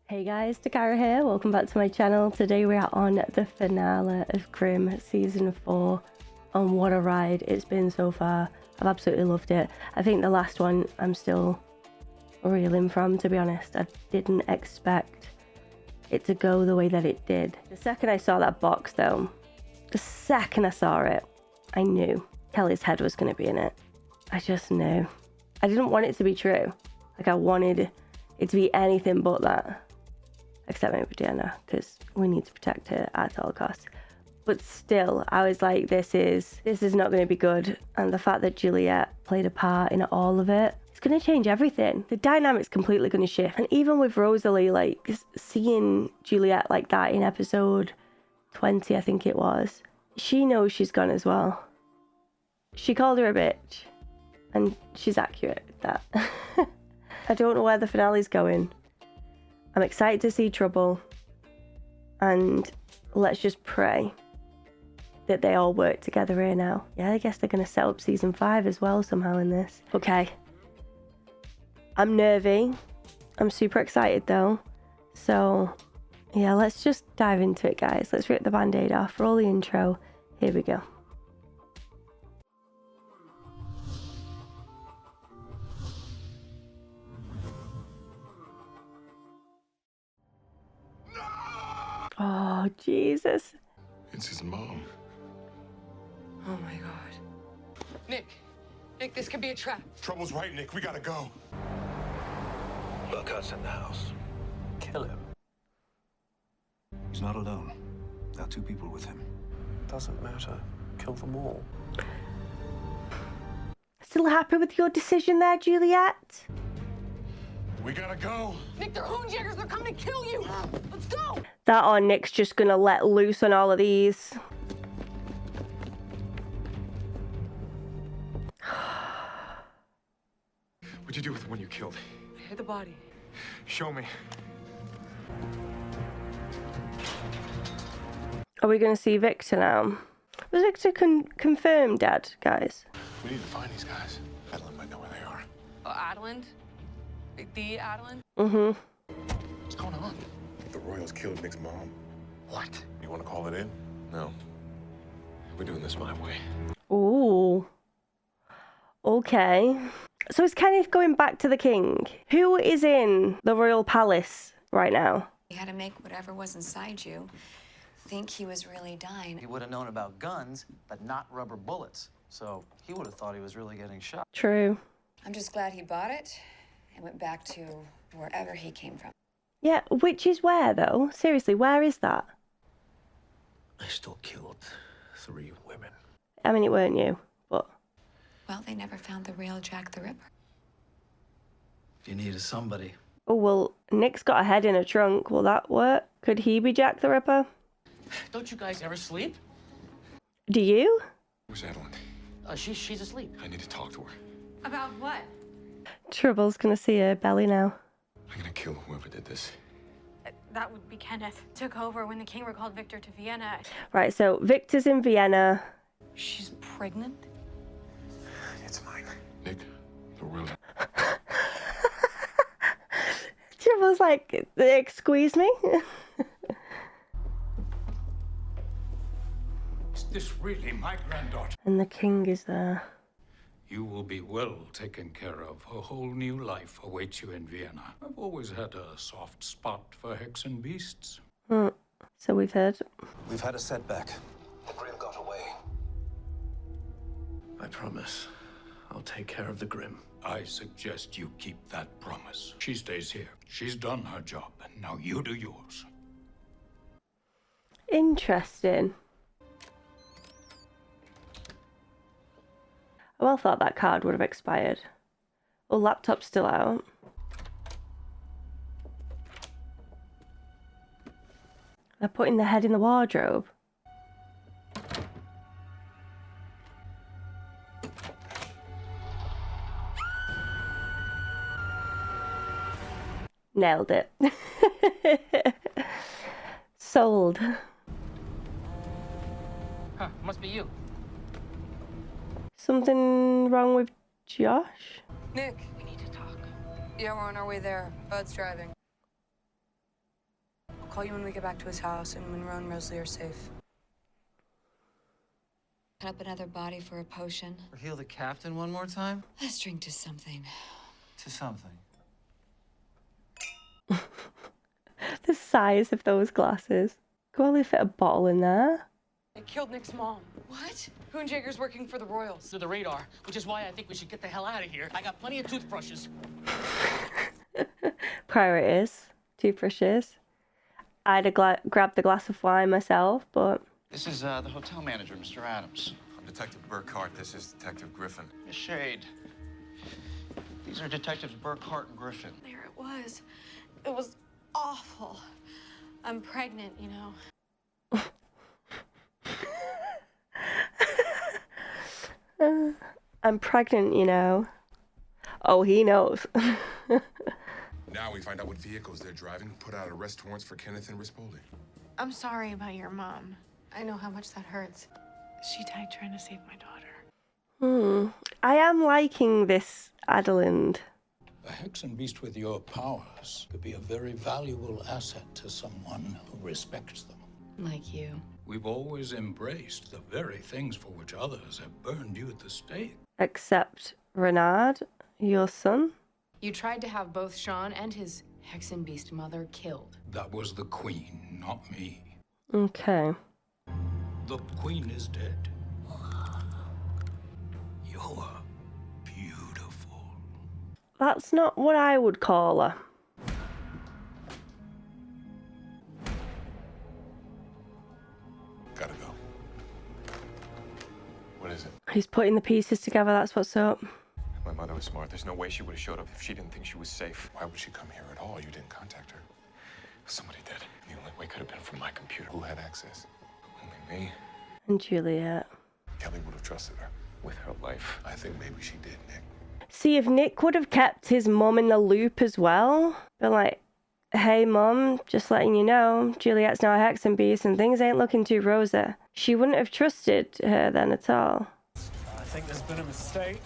Hey guys, Dakara here, welcome back to my channel. Today we are on the finale of Grimm Season 4, and what a ride it's been so far. I've absolutely loved it. I think the last one I'm still reeling from, to be honest. I didn't expect it to go the way that it did. The second I saw that box though, the second I saw it, I knew Kelly's head was going to be in it. I just knew. I didn't want it to be true. Like, I wanted it to be anything but that. Except maybe Diana, because we need to protect her at all costs. But still, I was like, this is not going to be good. And the fact that Juliet played a part in all of it, it's going to change everything. The dynamic's completely going to shift. And even with Rosalie, like, seeing Juliet like that in episode 20, I think it was, she knows she's gone as well. She called her a bitch. And she's accurate with that. I don't know where the finale's going. I'm excited to see Trouble, and let's just pray that they all work together here now. Yeah, I guess they're going to set up season 5 as well somehow in this. Okay. I'm nervy. I'm super excited though. So yeah, let's just dive into it, guys. Let's rip the band-aid off. Roll the intro. Here we go. Oh, Jesus. It's his mom. Oh my God. Nick, this could be a trap. Trouble's right, Nick. We gotta go. Burkhart's in the house. Kill him. He's not alone. There are 2 people with him. Doesn't matter. Kill them all. Still happy with your decision there, Juliet? We gotta go. Nick, they're hoonjaggers. They're coming to kill you. Let's go. That or Nick's just gonna let loose on all of these. What'd you do with the one you killed? I hid the body. Show me. Are we gonna see Victor now? Was Victor confirmed dead, guys? We need to find these guys. Adalind might know where they are. Oh, Adalind? The Adalind? Mm-hmm. What's going on? The Royals killed Nick's mom. What? You want to call it in? No. We're doing this my way. Ooh. Okay. So is Kenneth going back to the king? Who is in the royal palace right now? You had to make whatever was inside you think he was really dying. He would have known about guns, but not rubber bullets. So he would have thought he was really getting shot. True. I'm just glad he bought it and went back to wherever he came from. Yeah, which is where though? Seriously, where is that? I still killed 3 women. I mean, it weren't you, but... Well, they never found the real Jack the Ripper. You needed somebody. Oh, well, Nick's got a head in a trunk. Will that work? Could he be Jack the Ripper? Don't you guys ever sleep? Do you? Where's Adalind? She's asleep. I need to talk to her. About what? Trouble's gonna see her belly now. I'm gonna kill whoever did this. That would be Kenneth. Took over when the king recalled Victor to Vienna. Right, so Victor's in Vienna. She's pregnant? It's mine. Nick, the Royals. Trouble's like, squeeze me. Is this really my granddaughter? And the king is there. You will be well taken care of. A whole new life awaits you in Vienna. I've always had a soft spot for Hexenbiests. So we've heard. We've had a setback. The Grimm got away. I promise. I'll take care of the Grimm. I suggest you keep that promise. She stays here. She's done her job, and now you do yours. Interesting. I well thought that card would have expired. Well, laptop's still out. They're putting the head in the wardrobe. Nailed it. Sold. Huh, must be you. Something wrong with Josh? Nick. We need to talk. Yeah, we're on our way there. Bud's driving. call you when we get back to his house and when Ron and Rosalie are safe. Cut up another body for a potion. Or heal the captain one more time? Let's drink to something. To something. The size of those glasses. Could only fit a bottle in there. They killed Nick's mom. What? Hoonjager's working for the Royals. Through the radar, which is why I think we should get the hell out of here. I got plenty of toothbrushes. Priorities. Toothbrushes. I'd have grabbed the glass of wine myself, but... This is the hotel manager, Mr. Adams. I'm Detective Burkhart. This is Detective Griffin. Miss Shade. These are Detectives Burkhart and Griffin. There it was. It was awful. I'm pregnant, you know. I'm pregnant, you know. Oh, he knows. Now we find out what vehicles they're driving, put out arrest warrants for Kenneth and Rispoli. I'm sorry about your mom. I know how much that hurts. She died trying to save my daughter. I am liking this Adalind. A Hexenbiest with your powers could be a very valuable asset to someone who respects them. Like you. We've always embraced the very things for which others have burned you at the stake. Except Renard, your son. You tried to have both Sean and his Hexenbiest mother killed. That was the Queen, not me. Okay. The Queen is dead. You're beautiful. That's not what I would call her. Gotta go. What is it? He's putting the pieces together, that's what's up. My mother was smart. There's no way she would have showed up if she didn't think she was safe. Why would she come here at all? You didn't contact her. Somebody did. The only way could have been from my computer. Who had access? Only me. And Juliet. Kelly would have trusted her with her life. I think maybe she did, Nick. See, if Nick would have kept his mum in the loop as well, been like, hey mum, just letting you know, Juliet's now a Hexenbiest and things ain't looking too rosy. She wouldn't have trusted her then at all. I think there's been a mistake.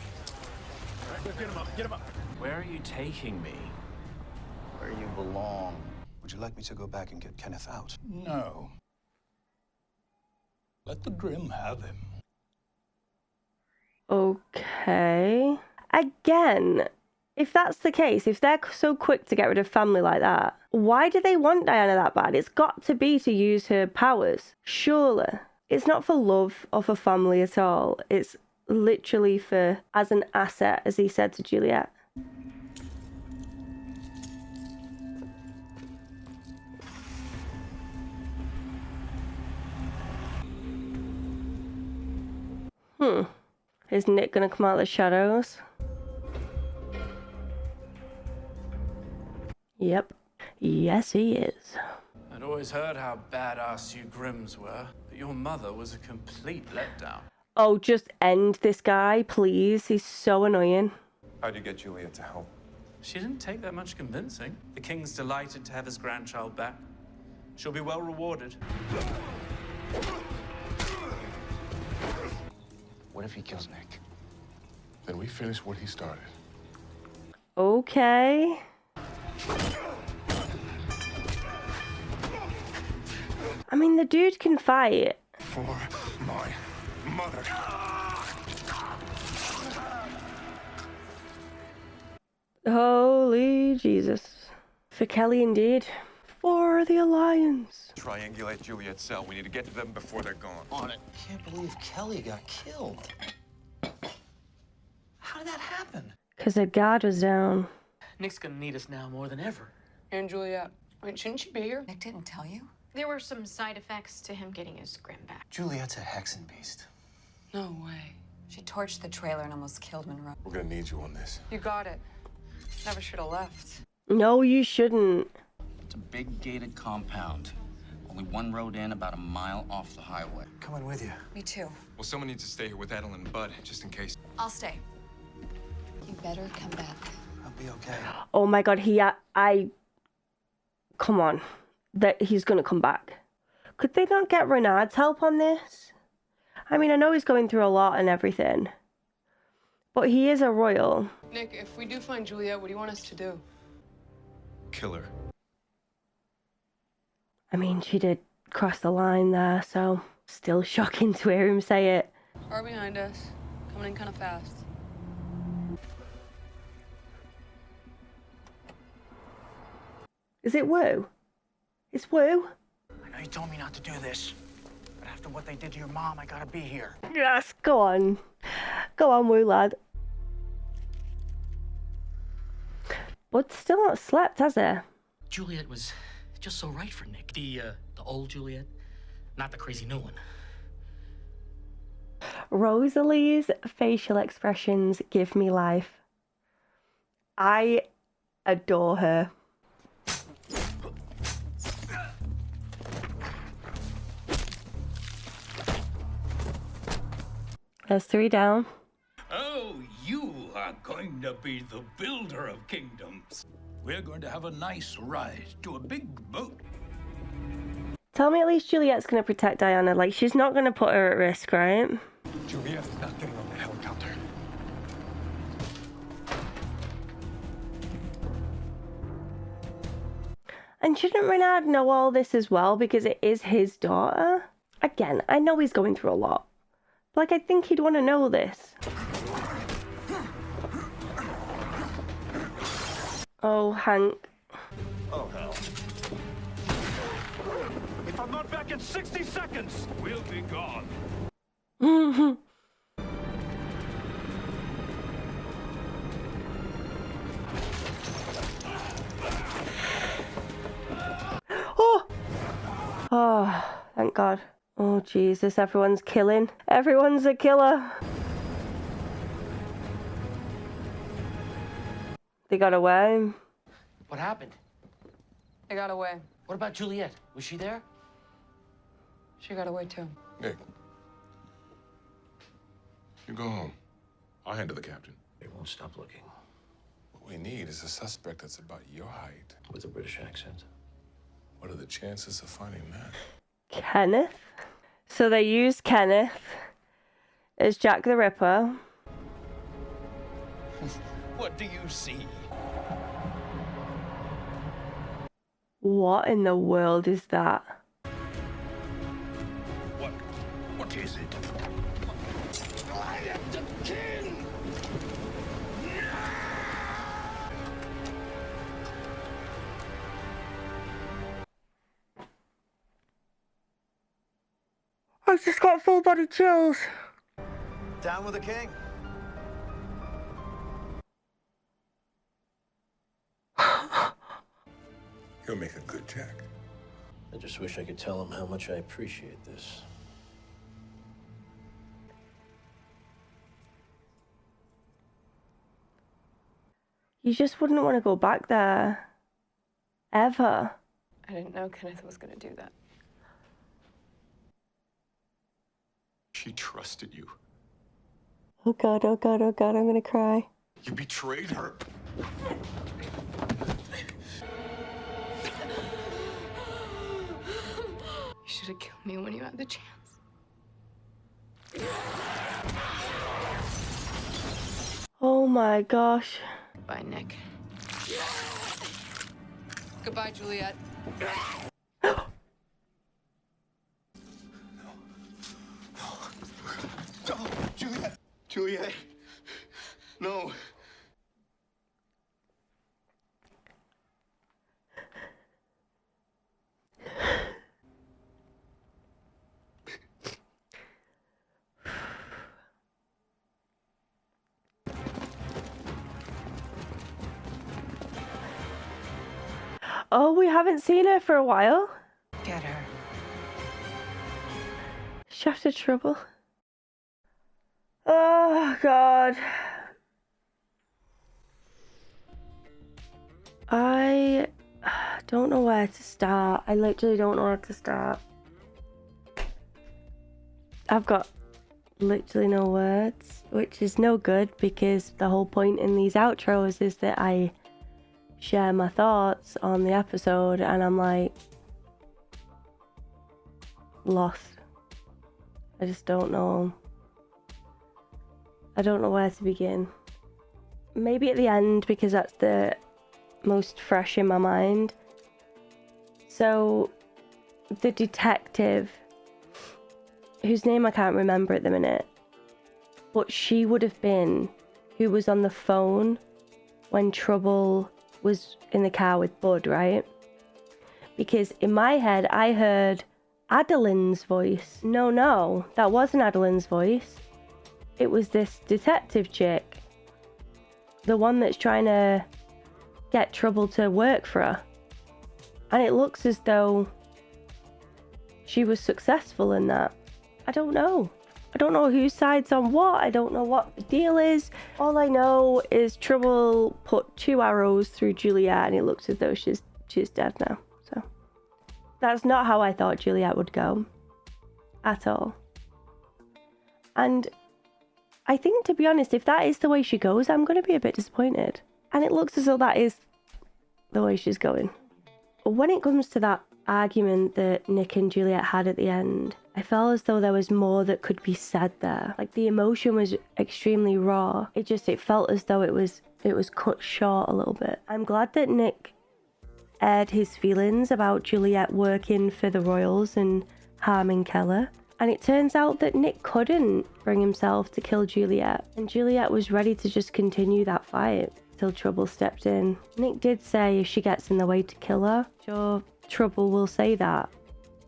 Get him up, get him up. Where are you taking me? Where you belong. Would you like me to go back and get Kenneth out? No. Let the Grimm have him. Okay. Again, if that's the case, if they're so quick to get rid of family like that, why do they want Diana that bad? It's got to be to use her powers. Surely. It's not for love or for family at all. It's literally for as an asset, as he said to Juliet. Is Nick gonna come out of the shadows? Yep. Yes, he is. I'd always heard how badass you Grimms were, but your mother was a complete letdown. Oh, just end this guy, please. He's so annoying. How'd you get Juliet to help? She didn't take that much convincing. The king's delighted to have his grandchild back. She'll be well rewarded. What if he kills Nick? Then we finish what he started. Okay. I mean, the dude can fight. For my mother. Holy Jesus. For Kelly, indeed. For the Alliance. Triangulate Juliet's cell. We need to get to them before they're gone. On it. Can't believe Kelly got killed. How did that happen? Because her guard was down. Nick's gonna need us now more than ever. And Juliet. Wait, shouldn't she be here? Nick didn't tell you? There were some side effects to him getting his Grimm back. Juliet's a Hexenbiest. No way. She torched the trailer and almost killed Monroe. We're gonna need you on this. You got it. Never should have left. No, you shouldn't. It's a big gated compound. Only one road in, about a mile off the highway. Coming with you. Me too. Well, someone needs to stay here with Adalind and Bud, just in case. I'll stay. You better come back. I'll be okay. Oh my god, come on. That he's gonna come back. Could they not get Renard's help on this? I mean, I know he's going through a lot and everything. But he is a royal. Nick, if we do find Juliet, what do you want us to do? Kill her. I mean, she did cross the line there, so still shocking to hear him say it. Far behind us. Coming in kind of fast. Is it Wu? It's Wu? I know you told me not to do this, but after what they did to your mom, I gotta be here. Yes, go on. Go on, Wu lad. But still not slept, has he? Juliet was just so right for Nick. The old Juliet, not the crazy new one. Rosalie's facial expressions give me life. I adore her. There's 3 down. Oh, you are going to be the builder of kingdoms. We're going to have a nice ride to a big boat. Tell me at least Juliet's going to protect Diana. Like, she's not going to put her at risk, right? Juliet is not getting on the helicopter. And shouldn't Renard know all this as well, because it is his daughter? Again, I know he's going through a lot. But, like, I think he'd want to know this. Oh, Hank. Oh, hell. If I'm not back in 60 seconds, we'll be gone. Oh! Oh, thank God. Oh, Jesus, everyone's killing. Everyone's a killer. They got away. What happened? They got away. What about Juliet? Was she there? She got away too. Nick. You go home. I'll handle the captain. They won't stop looking. What we need is a suspect that's about your height. With a British accent. What are the chances of finding that? Kenneth. So they used Kenneth as Jack the Ripper. What do you see? What in the world is that? What is it? I am the king! I just got full body chills. Down with the king. He'll make a good Jack. I just wish I could tell him how much I appreciate this. You just wouldn't want to go back there. Ever. I didn't know Kenneth was gonna do that. She trusted you. Oh God, oh God, oh God, I'm gonna cry. You betrayed her. You should have killed me when you had the chance. Oh my gosh. Bye, Nick. Goodbye, Juliet. Juliet! Juliet! No! Oh, we haven't seen her for a while. Get her. Shaft of trouble. Oh God. I don't know where to start. I literally don't know where to start. I've got literally no words, which is no good because the whole point in these outros is that I share my thoughts on the episode and I'm like lost. I just don't know. I don't know where to begin. Maybe at the end because that's the most fresh in my mind. So the detective, whose name I can't remember at the minute, but she would have been who was on the phone when Trouble was in the car with Bud, right? Because in my head, I heard Adalind's voice. No, that wasn't Adalind's voice. It was this detective chick. The one that's trying to get Trouble to work for her. And it looks as though she was successful in that. I don't know. I don't know whose side's on what. I don't know what the deal is. All I know is Trouble put 2 arrows through Juliet and it looks as though she's dead now. So that's not how I thought Juliet would go. At all. And I think, to be honest, if that is the way she goes, I'm going to be a bit disappointed. And it looks as though that is the way she's going. When it comes to that argument that Nick and Juliet had at the end, I felt as though there was more that could be said there. Like, the emotion was extremely raw. It felt as though it was cut short a little bit. I'm glad that Nick aired his feelings about Juliet working for the Royals and harming Keller. And it turns out that Nick couldn't bring himself to kill Juliet. And Juliet was ready to just continue that fight till Trouble stepped in. Nick did say if she gets in the way to kill her, sure, Trouble will say that.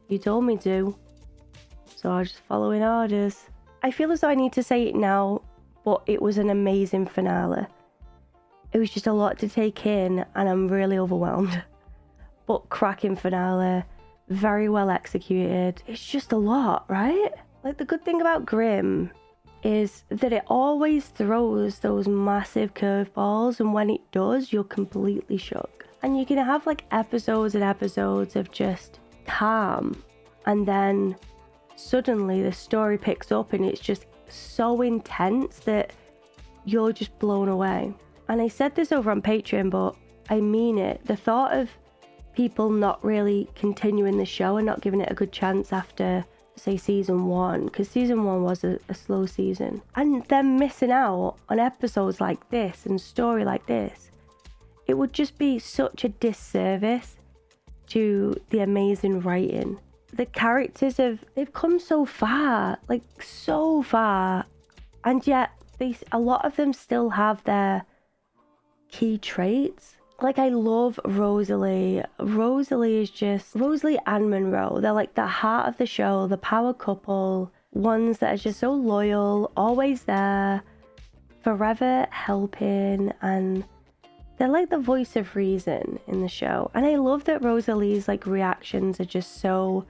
You told me to. So I was just following orders. I feel as though I need to say it now, but it was an amazing finale. It was just a lot to take in and I'm really overwhelmed. But cracking finale. Very well executed. It's just a lot, right? Like, the good thing about Grimm is that it always throws those massive curveballs, and when it does, you're completely shook. And you can have like episodes and episodes of just calm, and then suddenly the story picks up and it's just so intense that you're just blown away. And I said this over on Patreon, but I mean it. The thought of people not really continuing the show and not giving it a good chance after, say, season 1, because season 1 was a slow season, and them missing out on episodes like this and story like this, it would just be such a disservice to the amazing writing. The characters they've come so far, like so far, and yet a lot of them still have their key traits. Like, I love Rosalie. Rosalie and Monroe. They're like the heart of the show, the power couple, ones that are just so loyal, always there, forever helping, and they're like the voice of reason in the show. And I love that Rosalie's like reactions are just so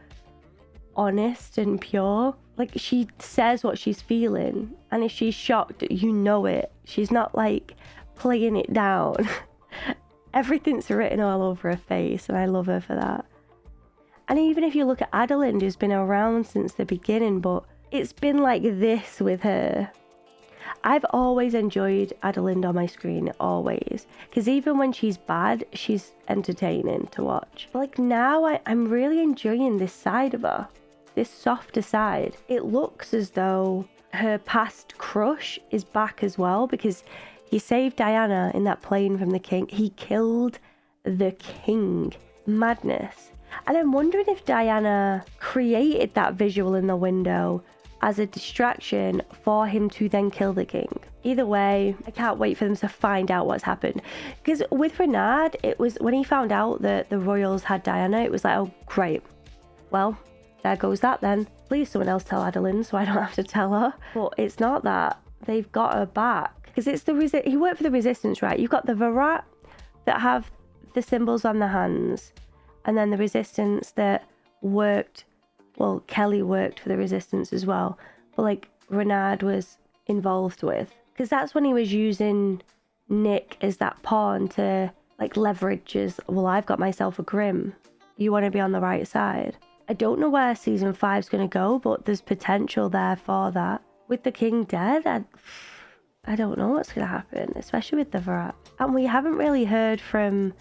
honest and pure. Like, she says what she's feeling, and if she's shocked, you know it. She's not like playing it down. Everything's written all over her face, and I love her for that. And even if you look at Adalind, who's been around since the beginning, but it's been like this with her. I've always enjoyed Adalind on my screen, always. Because even when she's bad, she's entertaining to watch. But like, now I'm really enjoying this side of her. This softer side. It looks as though her past crush is back as well, because he saved Diana in that plane from the king. He killed the king. Madness. And I'm wondering if Diana created that visual in the window as a distraction for him to then kill the king. Either way, I can't wait for them to find out what's happened. Because with Fernando, it was when he found out that the Royals had Diana, it was like, oh, great. Well, there goes that then. Please someone else tell Adalind so I don't have to tell her. But it's not that. They've got her back. Because it's he worked for the Resistance, right? You've got the Virat that have the symbols on the hands, and then the Resistance that worked, well, Kelly worked for the Resistance as well, but like Renard was involved with. Because that's when he was using Nick as that pawn to like leverage as, well, I've got myself a Grimm. You want to be on the right side. I don't know where season 5's going to go, but there's potential there for that. With the king dead, I don't know what's going to happen, especially with the Virat. And we haven't really heard from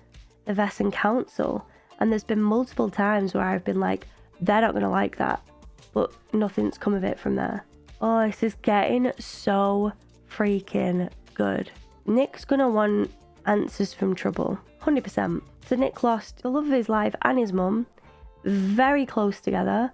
the Vesson Council. And there's been multiple times where I've been like, they're not going to like that. But nothing's come of it from there. Oh, this is getting so freaking good. Nick's going to want answers from Trouble. 100%. So Nick lost the love of his life and his mum. very close together.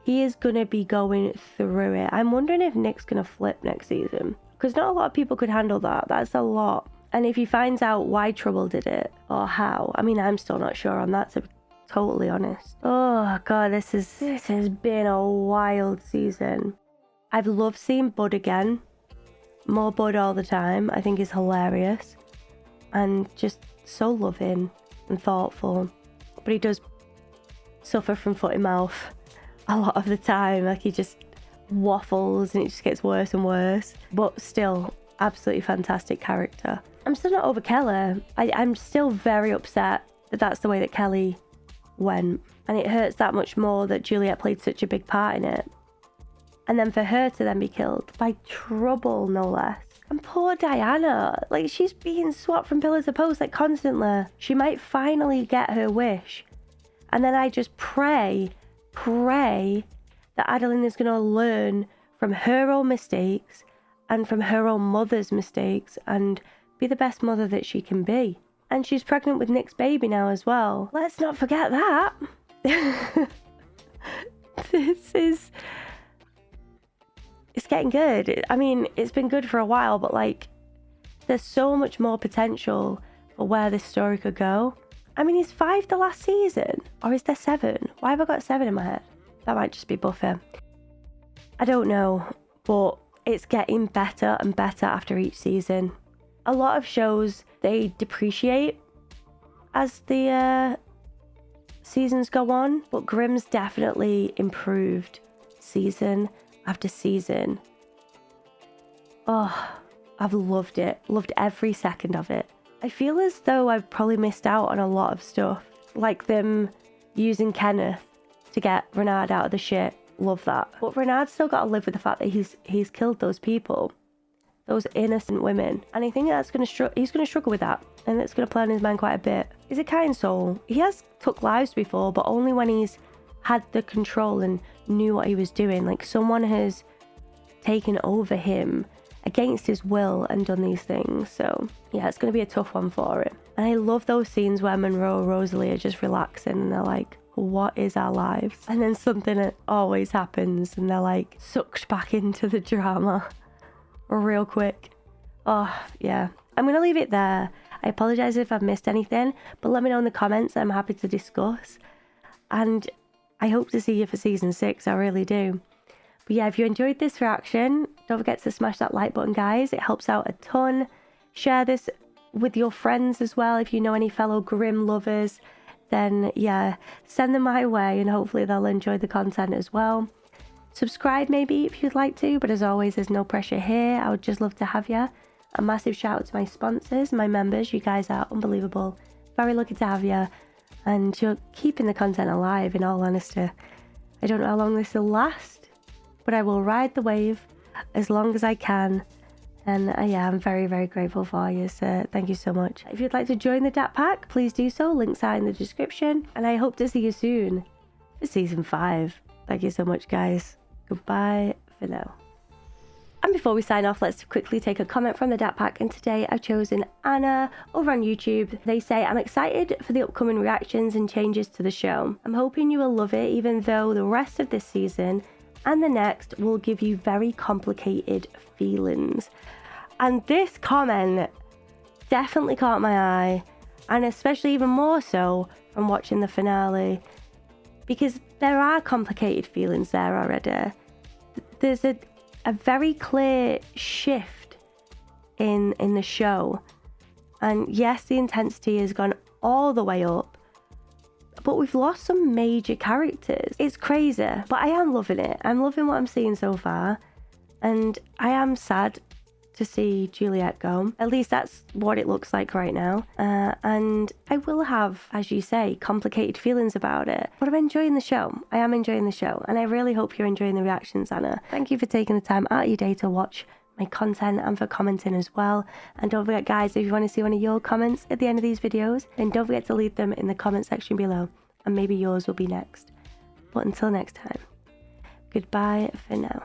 He is going to be going through it. I'm wondering if Nick's going to flip next season, because not a lot of people could handle that. That's a lot. And if he finds out why Trouble did it or how, I mean, I'm still not sure on that, to be totally honest. Oh god, this has been a wild season. I've loved seeing Bud again. More Bud all the time. I think he's hilarious and just so loving and thoughtful. But he does suffer from foot and mouth a lot of the time. Like, he just waffles and it just gets worse and worse. But still, absolutely fantastic character. I'm still not over Kelly. I'm still very upset that that's the way that Kelly went. And it hurts that much more that Juliet played such a big part in it. And then for her to then be killed by Trouble, no less. And poor Diana, like, she's being swapped from pillar to post, like, constantly. She might finally get her wish. And then I just pray that Adalind is going to learn from her own mistakes and from her own mother's mistakes and be the best mother that she can be. And she's pregnant with Nick's baby now as well. Let's not forget that. It's getting good. I mean, it's been good for a while, but like, there's so much more potential for where this story could go. I mean, is 5 the last season? Or is there 7? Why have I got 7 in my head? That might just be Buffy. I don't know, but it's getting better and better after each season. A lot of shows, they depreciate as the seasons go on, but Grimm's definitely improved season after season. Oh, I've loved it. Loved every second of it. I feel as though I've probably missed out on a lot of stuff. Like them using Kenneth to get Renard out of the shit. Love that. But Renard's still got to live with the fact that he's killed those people. Those innocent women. And I think that's he's going to struggle with that. And it's going to play on his mind quite a bit. He's a kind soul. He has took lives before, but only when he's had the control and knew what he was doing. Like, someone has taken over him against his will and done these things. So yeah, it's going to be a tough one for him. And I love those scenes where Monroe and Rosalie are just relaxing and they're like, what is our lives? And then something always happens and they're like sucked back into the drama real quick. Oh yeah, I'm going to leave it there. I apologize if I've missed anything, but let me know in the comments. I'm happy to discuss. And I hope to see you for season 6. I really do. But yeah, if you enjoyed this reaction, don't forget to smash that like button, guys. It helps out a ton. Share this with your friends as well. If you know any fellow Grimm lovers, then yeah, send them my way and hopefully they'll enjoy the content as well. Subscribe maybe if you'd like to, but as always, there's no pressure here. I would just love to have you. A massive shout out to my sponsors, my members. You guys are unbelievable. Very lucky to have you. And you're keeping the content alive, in all honesty. I don't know how long this will last, but I will ride the wave as long as I can. And yeah, I'm very, very grateful for you. So thank you so much. If you'd like to join the DAT Pack, please do so. Links are in the description. And I hope to see you soon for season 5. Thank you so much, guys. Goodbye for now. And before we sign off, let's quickly take a comment from the DAT Pack. And today I've chosen Anna over on YouTube. They say, I'm excited for the upcoming reactions and changes to the show. I'm hoping you will love it, even though the rest of this season and the next will give you very complicated feelings. And this comment definitely caught my eye, and especially even more so from watching the finale, because there are complicated feelings there already. There's a very clear shift in the show, and yes, the intensity has gone all the way up, but we've lost some major characters. It's crazy, but I am loving it. I'm loving what I'm seeing so far, and I am sad to see Juliet go. At least that's what it looks like right now. And I will have, as you say, complicated feelings about it. But I'm enjoying the show. I am enjoying the show. And I really hope you're enjoying the reactions, Anna. Thank you for taking the time out of your day to watch my content and for commenting as well. And don't forget, guys, if you want to see one of your comments at the end of these videos, then don't forget to leave them in the comment section below. And maybe yours will be next. But until next time, goodbye for now.